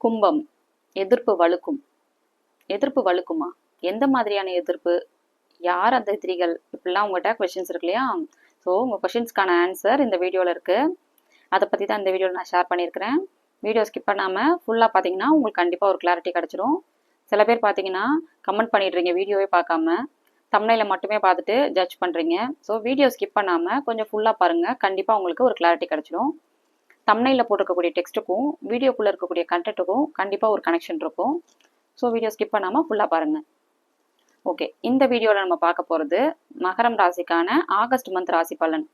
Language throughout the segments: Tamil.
கும்பம், எதிர்ப்பு வலுக்கும். எதிர்ப்பு வலுக்குமா? எந்த மாதிரியான எதிர்ப்பு? யார் அந்த எதிரிகள்? இப்படிலாம் உங்கள்கிட்ட கொஷின்ஸ் இருக்கு இல்லையா? ஸோ உங்கள் கொஷின்ஸ்க்கான ஆன்சர் இந்த வீடியோவில் இருக்குது. அதை பற்றி தான் இந்த வீடியோவில் நான் ஷேர் பண்ணியிருக்கிறேன். வீடியோ ஸ்கிப் பண்ணாமல் ஃபுல்லாக பார்த்தீங்கன்னா உங்களுக்கு கண்டிப்பாக ஒரு கிளாரிட்டி கிடச்சிரும். சில பேர் பார்த்தீங்கன்னா கமெண்ட் பண்ணிடுறீங்க வீடியோவே பார்க்காம, தம்ப்நெயிலை மட்டுமே பார்த்துட்டு ஜட்ஜ் பண்ணுறீங்க. ஸோ வீடியோ ஸ்கிப் பண்ணாமல் கொஞ்சம் ஃபுல்லாக பாருங்கள், கண்டிப்பாக உங்களுக்கு ஒரு கிளாரிட்டி கிடச்சிடும். தம்ப்நெயிலில் போட்டிருக்கக்கூடிய டெக்ஸ்ட்டுக்கும் வீடியோக்குள்ளே இருக்கக்கூடிய கண்டென்ட்டுக்கும் கண்டிப்பாக ஒரு கனெக்ஷன் இருக்கும். ஸோ வீடியோ ஸ்கிப் பண்ணாமல் ஃபுல்லாக பாருங்கள். ஓகே, இந்த வீடியோவில் நம்ம பார்க்க போகிறது மகரம் ராசிக்கான ஆகஸ்ட் மந்த் ராசி பலன்.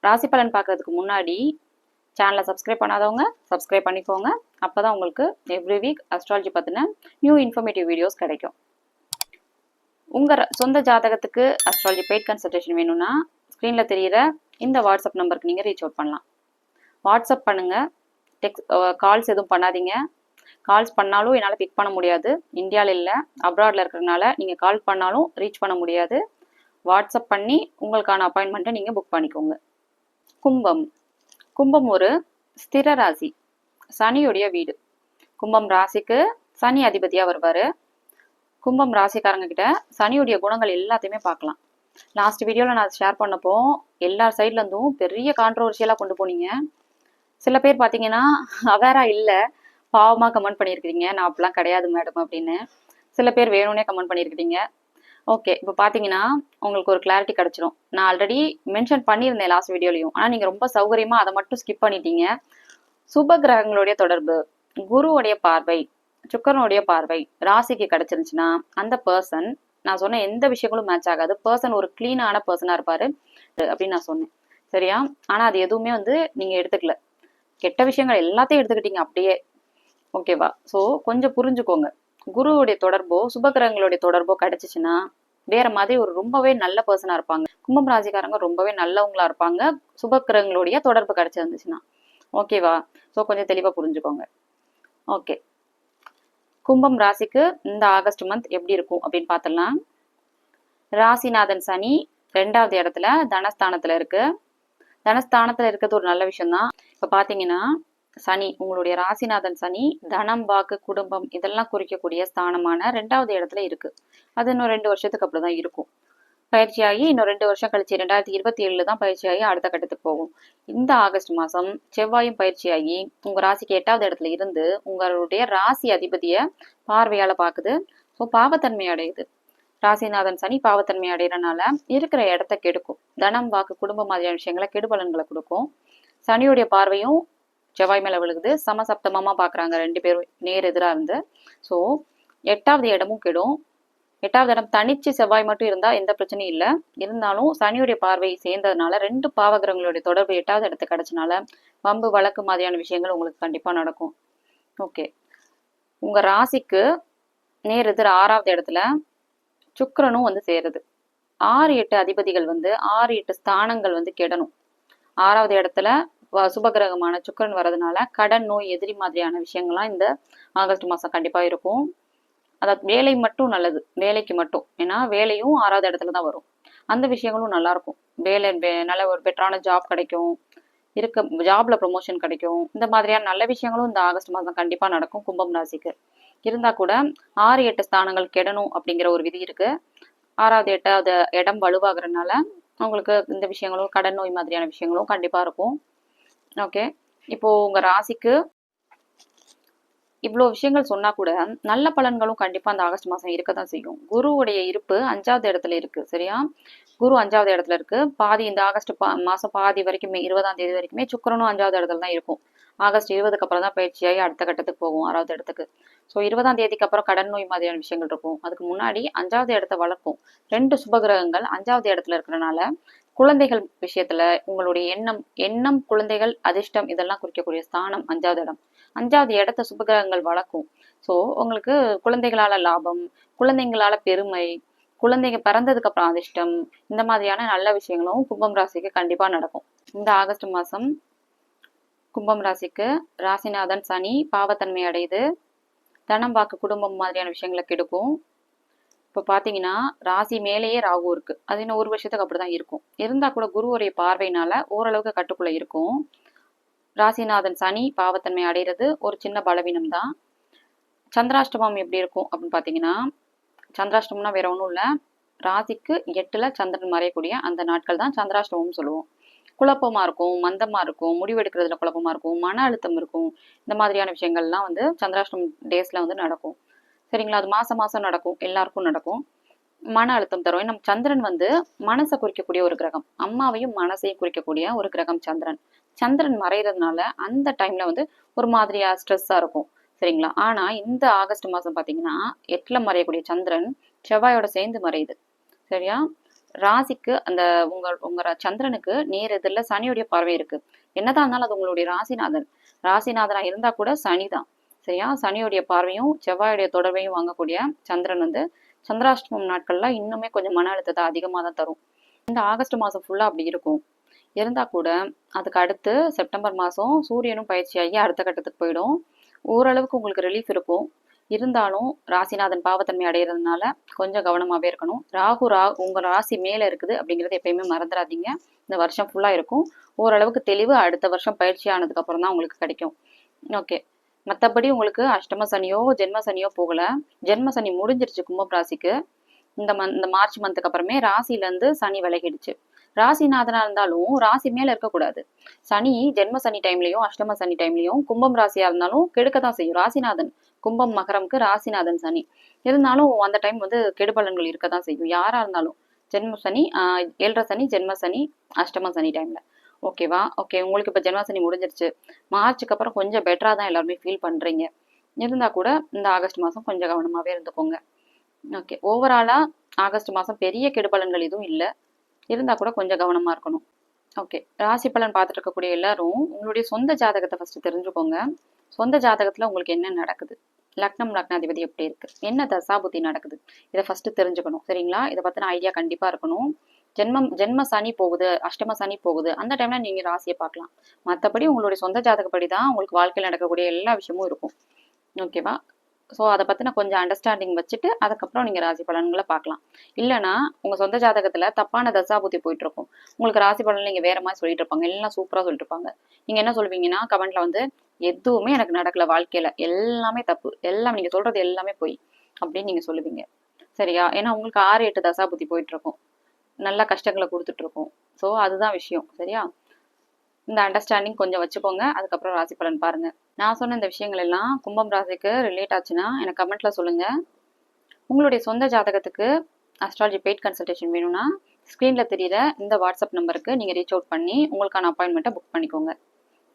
ராசி பலன் பார்க்கறதுக்கு முன்னாடி சேனலை சப்ஸ்கிரைப் பண்ணாதவங்க சப்ஸ்கிரைப் பண்ணிக்கோங்க. அப்போ தான் உங்களுக்கு எவ்ரி வீக் அஸ்ட்ராலஜி பற்றின நியூ இன்ஃபர்மேட்டிவ் வீடியோஸ் கிடைக்கும். உங்கள் சொந்த ஜாதகத்துக்கு அஸ்ட்ராலஜி பெய்ட் கன்சல்டேஷன் வேணும்னா ஸ்க்ரீனில் தெரிகிற இந்த வாட்ஸ்அப் நம்பருக்கு நீங்கள் ரீச் அவுட் பண்ணலாம். வாட்ஸ்அப் பண்ணுங்கள், கால்ஸ் எதுவும் பண்ணாதீங்க. கால்ஸ் பண்ணாலும் என்னால் பிக் பண்ண முடியாது. இந்தியாவில் இல்லை, அப்ராடில் இருக்கிறதுனால நீங்கள் கால் பண்ணாலும் ரீச் பண்ண முடியாது. வாட்ஸ்அப் பண்ணி உங்களுக்கான அப்பாயின்மெண்ட்டை நீங்கள் புக் பண்ணிக்கோங்க. கும்பம். கும்பம் ஒரு ஸ்திர ராசி, சனியுடைய வீடு. கும்பம் ராசிக்கு சனி அதிபதியாக வருவார். கும்பம் ராசிக்காரங்க கிட்ட சனியுடைய குணங்கள் எல்லாத்தையுமே பார்க்கலாம். லாஸ்ட் வீடியோவில் நான் ஷேர் பண்ணப்போ எல்லா சைட்லேருந்தும் பெரிய கான்ட்ரவர்ஷியலாக கொண்டு போனீங்க. சில பேர் பார்த்தீங்கன்னா அவேராக இல்லை, பாவமாக கமெண்ட் பண்ணியிருக்கிறீங்க, நான் அப்படிலாம் கிடையாது மேடம் அப்படின்னு. சில பேர் வேணும்னே கமெண்ட் பண்ணியிருக்கிறீங்க. ஓகே, இப்போ பார்த்தீங்கன்னா உங்களுக்கு ஒரு கிளாரிட்டி கிடச்சிரும். நான் ஆல்ரெடி மென்ஷன் பண்ணியிருந்தேன் லாஸ்ட் வீடியோலையும், ஆனால் நீங்கள் ரொம்ப சௌகரியமாக அதை மட்டும் ஸ்கிப் பண்ணிட்டீங்க. சுப கிரகங்களுடைய தொடர்பு, குருவுடைய பார்வை, சுக்கரனுடைய பார்வை ராசிக்கு கிடச்சிருந்துச்சுன்னா அந்த பர்சன், நான் சொன்ன எந்த விஷயங்களும் மேட்ச் ஆகாது. பர்சன் ஒரு கிளீனான பர்சனாக இருப்பார் அப்படின்னு நான் சொன்னேன், சரியா? ஆனால் அது எதுவுமே நீங்கள் எடுத்துக்கல. கெட்ட விஷயங்கள் எல்லாத்தையும் எடுத்துக்கிட்டீங்க அப்படியே, ஓகேவா? ஸோ கொஞ்சம் புரிஞ்சுக்கோங்க. குருவுடைய தொடர்போ சுபகிரகங்களுடைய தொடர்போ கிடைச்சிச்சுன்னா வேற மாதிரி ஒரு ரொம்பவே நல்ல பர்சனாக இருப்பாங்க. கும்பம் ராசிக்காரங்க ரொம்பவே நல்லவங்களா இருப்பாங்க சுபகிரகங்களுடைய தொடர்பு கிடைச்சிருந்துச்சுன்னா, ஓகேவா? ஸோ கொஞ்சம் தெளிவாக புரிஞ்சுக்கோங்க. ஓகே, கும்பம் ராசிக்கு இந்த ஆகஸ்ட் மந்த் எப்படி இருக்கும் அப்படின்னு பார்த்தலாம். ராசிநாதன் சனி 2வது இடத்துல தனஸ்தானத்தில் இருக்கு. தனஸ்தானத்தில் இருக்கிறது ஒரு நல்ல விஷயம்தான். இப்போ பார்த்தீங்கன்னா சனி, உங்களுடைய ராசிநாதன் சனி தனம், வாக்கு, குடும்பம் இதெல்லாம் குறிக்கக்கூடிய ஸ்தானமான 2வது இடத்துல இருக்கு. அது இன்னும் 2 வருஷத்துக்கு அப்படிதான் இருக்கும். பயிற்சியாகி இன்னும் 2 வருஷம் கழிச்சு 2027 தான் பயிற்சியாகி அடுத்த கட்டத்துக்கு போகும். இந்த ஆகஸ்ட் மாதம் செவ்வாயும் பயிற்சியாகி உங்க ராசிக்கு 8வது இடத்துல இருந்து உங்களுடைய ராசி அதிபதியை பார்வையால பார்க்குது. ஸோ பாவத்தன்மை அடையுது. ராசிநாதன் சனி பாவத்தன்மை அடைகிறனால இருக்கிற இடத்த கெடுக்கும். தனம், வாக்கு, குடும்பம் மாதிரியான விஷயங்களை கெடுபலன்களை கொடுக்கும். சனியுடைய பார்வையும் செவ்வாய் மேல விழுகுது. சமசப்தமமா பாக்குறாங்க 2 பேரும் நேர் எதிரா இருந்து. ஸோ 8வது இடமும் கெடும். 8வது இடம் தனிச்சு செவ்வாய் மட்டும் இருந்தா எந்த பிரச்சனையும் இல்லை. இருந்தாலும் சனியுடைய பார்வை சேர்ந்ததுனால 2 பாவகிரகங்களுடைய தொடர்பு 8வது இடத்துக்கு கிடைச்சனால வம்பு வழக்கு மாதிரியான விஷயங்கள் உங்களுக்கு கண்டிப்பா நடக்கும். ஓகே, உங்க ராசிக்கு நேர் எதிர் 6வது இடத்துல சுக்கிரனும் சேருது. 6, 8 அதிபதிகள் 6, 8 ஸ்தானங்கள் கெடணும். 6வது இடத்துல சுபகிரகமான சுக்கிரன் வரதுனால கடன், நோய், எதிரி மாதிரியான விஷயங்கள்லாம் இந்த ஆகஸ்ட் மாதம் கண்டிப்பாக இருக்கும். அதாவது வேலை மட்டும் நல்லது, வேலைக்கு மட்டும். ஏன்னா வேலையும் 6வது இடத்துல தான் வரும். அந்த விஷயங்களும் நல்லா இருக்கும். வேலை நல்ல ஒரு பெட்டரான ஜாப் கிடைக்கும், ஜாப்ல ப்ரொமோஷன் கிடைக்கும். இந்த மாதிரியான நல்ல விஷயங்களும் இந்த ஆகஸ்ட் மாதம் கண்டிப்பாக நடக்கும் கும்பம் ராசிக்கு. இருந்தா கூட 6, 8 ஸ்தானங்கள் கெடணும் அப்படிங்கிற ஒரு விதி இருக்கு. 6வது 8வது இடம் வலுவாகிறதுனால உங்களுக்கு இந்த விஷயங்களும் கடன், நோய் மாதிரியான விஷயங்களும் கண்டிப்பா இருக்கும். ஓகே, இப்போ உங்க ராசிக்கு இவ்வளோ விஷயங்கள் சொன்னா கூட நல்ல பலன்களும் கண்டிப்பா அந்த ஆகஸ்ட் மாதம் இருக்கதான் செய்யும். குருவுடைய இருப்பு 5வது இடத்துல இருக்கு, சரியா? குரு 5வது இடத்துல இருக்கு. பாதி இந்த ஆகஸ்ட் மாதம் பாதி வரைக்குமே 20ஆம் தேதி வரைக்குமே சுக்கிரனும் 5வது இடத்துல தான் இருக்கும். ஆகஸ்ட் 20க்கு அப்புறம் தான் பயிற்சியாகி அடுத்த கட்டத்துக்கு போகும், 6வது இடத்துக்கு. ஸோ 20ஆம் தேதிக்கு அப்புறம் கடன், நோய் மாதிரியான விஷயங்கள் இருக்கும். அதுக்கு முன்னாடி 5வது இடத்த வளர்க்கும். 2 சுபகிரகங்கள் 5வது இடத்துல இருக்கிறனால குழந்தைகள் விஷயத்துல உங்களுடைய எண்ணம் குழந்தைகள், அதிர்ஷ்டம் இதெல்லாம் குறிக்கக்கூடிய ஸ்தானம் 5வது இடம். 5வது இடத்த சுபகிரகங்கள் வளர்க்கும். ஸோ உங்களுக்கு குழந்தைகளால லாபம், குழந்தைங்களால பெருமை, குழந்தைங்க பிறந்ததுக்கு அப்புறம் அதிர்ஷ்டம், இந்த மாதிரியான நல்ல விஷயங்களும் கும்பம் ராசிக்கு கண்டிப்பா நடக்கும். இந்த ஆகஸ்ட் மாதம் கும்பம் ராசிக்கு ராசிநாதன் சனி பாவத்தன்மை அடையுது. தனம், வாக்கு, குடும்பம் மாதிரியான விஷயங்களை கெடுக்கும். இப்போ பார்த்தீங்கன்னா ராசி மேலேயே ராகு இருக்கு. அது இன்னும் 1 வருஷத்துக்கு அப்படிதான் இருக்கும். இருந்தா கூட குருவுடைய பார்வையினால ஓரளவுக்கு கட்டுக்குள்ள இருக்கும். ராசிநாதன் சனி பாவத்தன்மை அடைகிறது ஒரு சின்ன பலவீனம் தான். சந்திராஷ்டமம் எப்படி இருக்கும் அப்படின்னு பார்த்தீங்கன்னா, சந்திராஷ்டமம்னா வேற ஒன்றும் இல்லை, ராசிக்கு 8ல் சந்திரன் மறையக்கூடிய அந்த நாட்கள் தான் சந்திராஷ்டமம்னு சொல்லுவோம். குழப்பமா இருக்கும், மந்தமா இருக்கும், முடிவெடுக்கிறதுல குழப்பமா இருக்கும், மன அழுத்தம் இருக்கும். இந்த மாதிரியான விஷயங்கள்லாம் வந்து சந்திராஷ்டமம் டேஸ்ல வந்து நடக்கும். சரிங்களா? அது மாசம் மாசம் நடக்கும், எல்லாருக்கும் நடக்கும். மன அழுத்தம் தரும். ஏன்னா சந்திரன் வந்து மனசை குறிக்கக்கூடிய ஒரு கிரகம், அம்மாவையும் மனசையும் குறிக்கக்கூடிய ஒரு கிரகம் சந்திரன். சந்திரன் மறைகிறதுனால அந்த டைம்ல வந்து ஒரு மாதிரியா ஸ்ட்ரெஸ்ஸா இருக்கும். சரிங்களா? ஆனா இந்த ஆகஸ்ட் மாசம் பாத்தீங்கன்னா 8ல மறையக்கூடிய சந்திரன் செவ்வாயோட சேர்ந்து மறையுது. சரியா? ராசிக்கு அந்த உங்க உங்க சந்திரனுக்கு நேர் எதிரில சனியுடைய பார்வை இருக்கு. என்னதான் இருந்தாலும் அது உங்களுடைய ராசிநாதன். ராசிநாதனா இருந்தா கூட சனிதான். சரியா? சனியுடைய பார்வையும் செவ்வாயுடைய தொடர்பையும் வாங்கக்கூடிய சந்திரன் வந்து சந்திராஷ்டமம் நாட்கள்ல இன்னுமே கொஞ்சம் மன அழுத்தத்தை அதிகமாக தான் தரும். இந்த ஆகஸ்ட் மாதம் ஃபுல்லாக அப்படி இருக்கும். இருந்தா கூட அதுக்கு அடுத்து செப்டம்பர் மாதம் சூரியனும் பயிற்சியாகி அடுத்த கட்டத்துக்கு போயிடும். ஓரளவுக்கு உங்களுக்கு ரிலீஃப் இருக்கும். இருந்தாலும் ராசிநாதன் பாவத்தன்மை அடைகிறதுனால கொஞ்சம் கவனமாகவே இருக்கணும். ராகு உங்கள் ராசி மேலே இருக்குது அப்படிங்கிறது எப்பயுமே மறந்துடாதீங்க. இந்த வருஷம் ஃபுல்லாக இருக்கும். ஓரளவுக்கு தெளிவு அடுத்த வருஷம் பயிற்சி ஆனதுக்கு அப்புறம் தான் உங்களுக்கு கிடைக்கும். ஓகே. மற்றபடி உங்களுக்கு அஷ்டம சனியோ ஜென்ம சனியோ போகல. ஜென்ம சனி முடிஞ்சிருச்சு கும்பம் ராசிக்கு. இந்த மார்ச் மந்த்துக்கு அப்புறமே ராசியிலேருந்து சனி விலகிடுச்சு. ராசிநாதனா இருந்தாலும் ராசி மேல இருக்கக்கூடாது. சனி ஜென்ம சனி டைம்லயும் அஷ்டம சனி டைம்லயும் கும்பம் ராசியா இருந்தாலும் கெடுக்கத்தான் செய்யும். ராசிநாதன் கும்பம் மகரம்க்கு ராசிநாதன் சனி இருந்தாலும் அந்த டைம் வந்து கெடுபலன்கள் இருக்கத்தான் செய்யும். யாரா இருந்தாலும் ஜென்ம சனி, 7.5 சனி, ஜென்ம சனி, அஷ்டம சனி டைம்ல. ஓகேவா? ஓகே, உங்களுக்கு இப்போ ஜென்ம சனி முடிஞ்சிருச்சு. மார்ச்சுக்கு அப்புறம் கொஞ்சம் பெட்டரா தான் எல்லாருமே ஃபீல் பண்றீங்க. இருந்தா கூட இந்த ஆகஸ்ட் மாசம் கொஞ்சம் கவனமாவே இருந்துக்கோங்க. ஓகே, ஓவராலா ஆகஸ்ட் மாசம் பெரிய கெடுபலன்கள் எதுவும் இல்லை. இருந்தா கூட கொஞ்சம் கவனமா இருக்கணும். ஓகே, ராசி பலன் பார்த்துட்டு இருக்கக்கூடிய எல்லாரும் உங்களுடைய சொந்த ஜாதகத்தை ஃபர்ஸ்ட் தெரிஞ்சுக்கோங்க. சொந்த ஜாதகத்துல உங்களுக்கு என்ன நடக்குது, லக்னம் லக்னாதிபதி எப்படி இருக்கு, என்ன தசாபுத்தி நடக்குது, இதை ஃபர்ஸ்ட் தெரிஞ்சுக்கணும். சரிங்களா? இதை பத்தின ஐடியா கண்டிப்பா இருக்கணும். ஜென்ம சனி போகுது, அஷ்டம சனி போகுது, அந்த டைம்ல நீங்க ராசியை பார்க்கலாம். மற்றபடி உங்களுடைய சொந்த ஜாதகப்படி தான் உங்களுக்கு வாழ்க்கையில் நடக்கக்கூடிய எல்லா விஷயமும் இருக்கும். ஓகேவா? ஸோ அதை பற்றின கொஞ்சம் அண்டர்ஸ்டாண்டிங் வச்சுட்டு அதுக்கப்புறம் நீங்கள் ராசி பலன்களை பார்க்கலாம். இல்லைனா உங்கள் சொந்த ஜாதகத்தில் தப்பான தசாபுத்தி போயிட்டு இருக்கும். உங்களுக்கு ராசி பலன் நீங்கள் வேற மாதிரி சொல்லிட்டு இருப்பாங்க, எல்லாம் சூப்பராக சொல்லிட்டு இருப்பாங்க. நீங்கள் என்ன சொல்வீங்கன்னா கமெண்ட்ல வந்து எதுவுமே எனக்கு நடக்கல வாழ்க்கையில், எல்லாமே தப்பு, எல்லாம் நீங்கள் சொல்றது எல்லாமே போய் அப்படின்னு நீங்கள் சொல்லுவீங்க. சரியா? ஏன்னா உங்களுக்கு 6-8 தசாபுத்தி போயிட்டு இருக்கும், நல்ல கஷ்டங்களை கொடுத்துட்டு இருக்கும். ஸோ அதுதான் விஷயம். சரியா? இந்த அண்டர்ஸ்டாண்டிங் கொஞ்சம் வச்சுக்கோங்க. அதுக்கப்புறம் ராசி பலன் பாருங்க. நான் சொன்ன இந்த விஷயங்கள் எல்லாம் கும்பம் ராசிக்கு ரிலேட் ஆச்சுன்னா எனக்கு கமெண்ட்ல சொல்லுங்க. உங்களுடைய சொந்த ஜாதகத்துக்கு அஸ்ட்ராலஜி பெய்ட் கன்சல்டேஷன் வேணும்னா ஸ்க்ரீன்ல தெரியுற இந்த வாட்ஸ்அப் நம்பருக்கு நீங்க ரீச் அவுட் பண்ணி உங்களுக்கான அப்பாயின்மெண்ட்டை புக் பண்ணிக்கோங்க.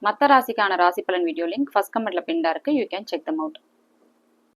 மற்ற ராசிக்கான ராசி பலன் வீடியோ லிங்க் ஃபர்ஸ்ட் கமெண்ட்ல பின்டா இருக்கு. You can check them out.